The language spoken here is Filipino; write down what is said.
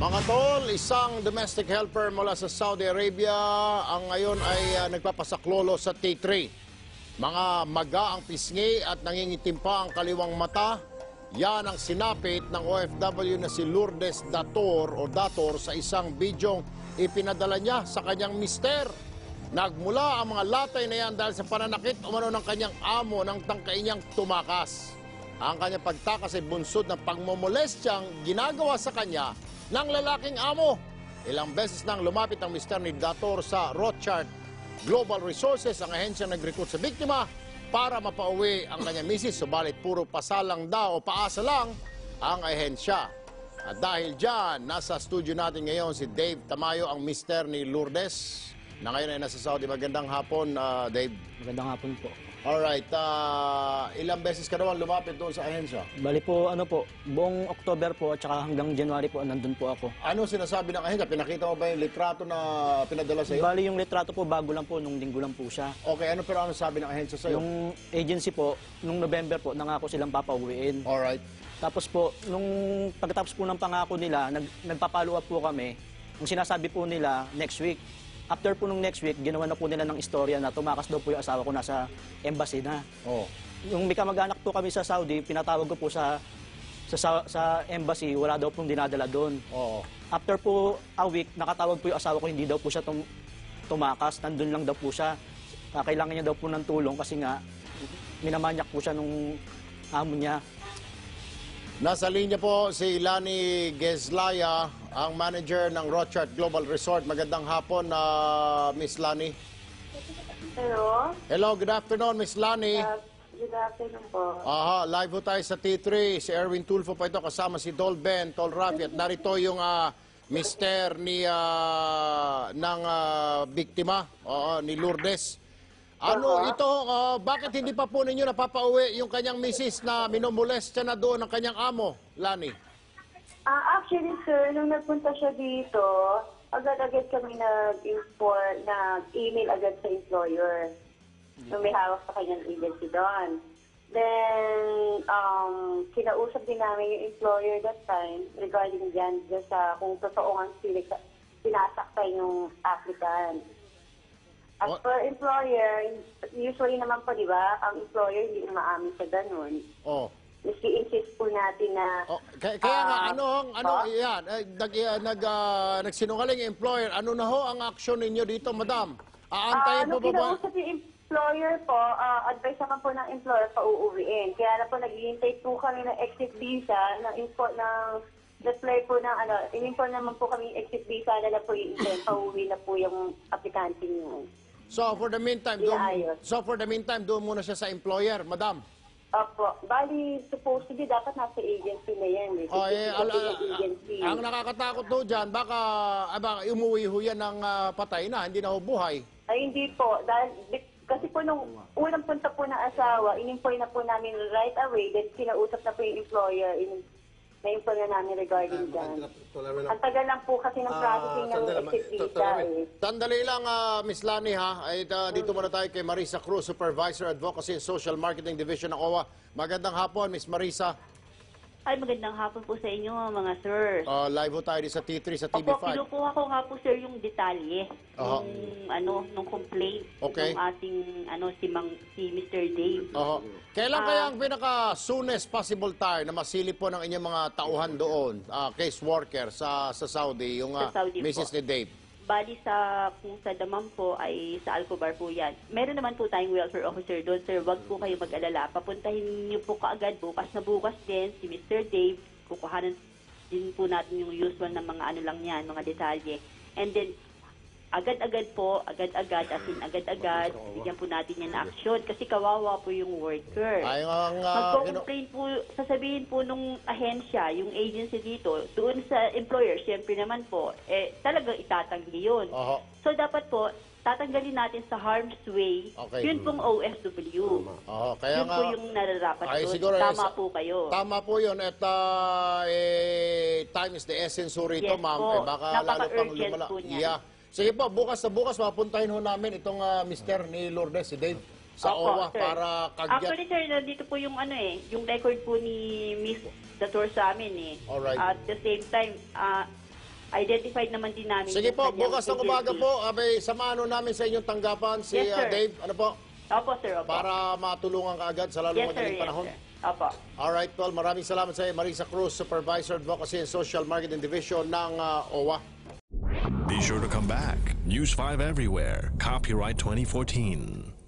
Mga tol, isang domestic helper mula sa Saudi Arabia ang ngayon ay nagpapasaklolo sa T3. Mga maga ang pisngi at nangingitim pa ang kaliwang mata. Yan ang sinapit ng OFW na si Lourdes Dator sa isang bidyong ipinadala niya sa kanyang mister. Nagmula ang mga latay na yan dahil sa pananakit umano ng kanyang amo ng tangkay niyang tumakas. Ang kanyang pagtakas ay bunsod ng pagmomolestyang ginagawa sa kanya ng lalaking amo. Ilang beses nang lumapit ang mister ni Dator sa Rothschild Global Resources, ang ahensya nag-recruit sa biktima para mapauwi ang kanyang misis. Subalit puro pasalang daw o paasa lang ang ahensya. At dahil dyan, nasa studio natin ngayon si Dave Tamayo, ang mister ni Lourdes, na ngayon ay nasa Saudi. Magandang hapon, Dave. Magandang hapon po. Alright, ilang beses ka naman lumapit doon sa ahensya? Bali po, buong October po at saka hanggang January po, nandun po ako. Ano sinasabi ng ahensya? Pinakita mo ba yung litrato na pinadala sa'yo? Bali yung litrato po, bago lang po, nung linggo lang po siya. Okay, pero ano sabi ng ahensya sa'yo? Yung agency po, nung November po, nangako silang papauwiin. Alright. Tapos po, nung pagkatapos po ng pangako nila, nagpa-follow up po kami. Ang sinasabi po nila, next week. After po nung next week, ginawa na po nila ng istorya na tumakas daw po yung asawa ko nasa embassy na. Oh. Yung may kamag-anak po kami sa Saudi, pinatawag ko po sa embassy, wala daw pong dinadala doon. Oo. After po a week, nakatawag po yung asawa ko, hindi daw po siya tumakas, nandun lang daw po siya. Kailangan niya daw po ng tulong kasi nga, minamanyak po siya nung amo niya. Nasa linya po si Lani Gezlaya, ang manager ng Rothschild Global Resort. Magandang hapon, Miss Lani. Hello. Hello, good afternoon, Miss Lani. Good afternoon po. Aha, live po tayo sa T3. Si Erwin Tulfo po ito, kasama si Dolben, Tol Rafi. At narito yung mister ng biktima, ni Lourdes. Ano ito, bakit hindi pa po ninyo napapauwi yung kanyang misis na minomolestya na doon ng kanyang amo, Lani? Actually, sir, nung nagpunta siya dito, agad-agad kami nag-email agad sa employer. Nung may hawak sa kanyang agency doon. Then, kinausap din namin yung employer that time regarding dyan sa kung totoo ang sinasaktan yung applicant. As per employer, usually naman po, di ba, ang employer hindi umaamin sa ganun. Oh. Insist po natin na... Kaya nga, yan, nagsinungaling yung employer, ano na ho ang aksyon ninyo dito, madam? Aantayin po ba ba? Kinausap yung employer po, advice naman po ng employer pa uuwiin. Kaya na po naghihintay po kami ng exit visa reply po ng in-inform naman po kami exit visa na po yung pauwi na po yung aplikante niyo. So for the meantime, doon muna siya sa employer, madam. Opo. Bali, supposedly dapat nasa agency na yan. Ang nakakatakot doon dyan, baka umuwi ho yan ng patay na, hindi na ho buhay. Ay, hindi po. Kasi po nung unang punta po ng asawa, in-inform na po namin right away, then kinausap na po yung employer, na-inform na namin regarding dyan. Ang tagal lang po kasi ng processing ng exit visa. Sandali lang, Miss Lani, ha? Dito muna tayo kay Marisa Cruz, Supervisor Advocacy and Social Marketing Division ng OWA. Magandang hapon, Miss Marisa. Ay, magandang hapon po sa inyo, mga sir. Live ho tayo sa T3 sa TV5. Opo, kinukuha ko nga po, sir, yung detalye nung complaint ng ating si Mr. Dave. Kailan kaya ang pinaka-soonest possible time na masilip po ng inyong mga tauhan doon, case worker sa Saudi, yung Saudi Mrs. po. ni Dave? Bali kung sa Damam po ay sa Alcobar po yan. Meron naman po tayong welfare officer doon, sir. Wag po kayo mag-alala. Papuntahin niyo po kaagad bukas na bukas din si Mr. Dave. Kukuhanan din po natin yung usual na mga lang yan, mga detalye. And then, agad-agad, bigyan po natin yan na action kasi kawawa po yung worker. Magko-complain po, sasabihin po nung ahensya, yung agency dito, doon sa employer, siyempre naman po, talagang itatanggi yun. So dapat po, tatanggalin natin sa harm's way, yun pong OFW. Kaya yun po yung nararapat doon. Tama po kayo. Tama po yun. At time is the essence rito, yes, ma'am. Baka lalo pang lumala. Po niya. Sige po, bukas mapuntahin ho namin itong mister ni Lourdes, si Dave, sa OWA para kagyat. Actually, sir, nandito po yung yung record po ni Miss Dator sa amin. Alright. At the same time, identified naman din namin Sige yung po, kanyang bukas ng umaga agency. po, samahan namin sa inyong tanggapan si Yes, sir. Dave. Ano po? Opo, sir. Opo. Para matulungan ka agad sa lalong Yes, sir. madaling Yes, panahon. sir. Opo. Alright, well, maraming salamat sa iyo, Marisa Cruz, Supervisor Advocacy and Social Marketing Division ng OWA. Be sure to come back. News 5 everywhere. Copyright 2014.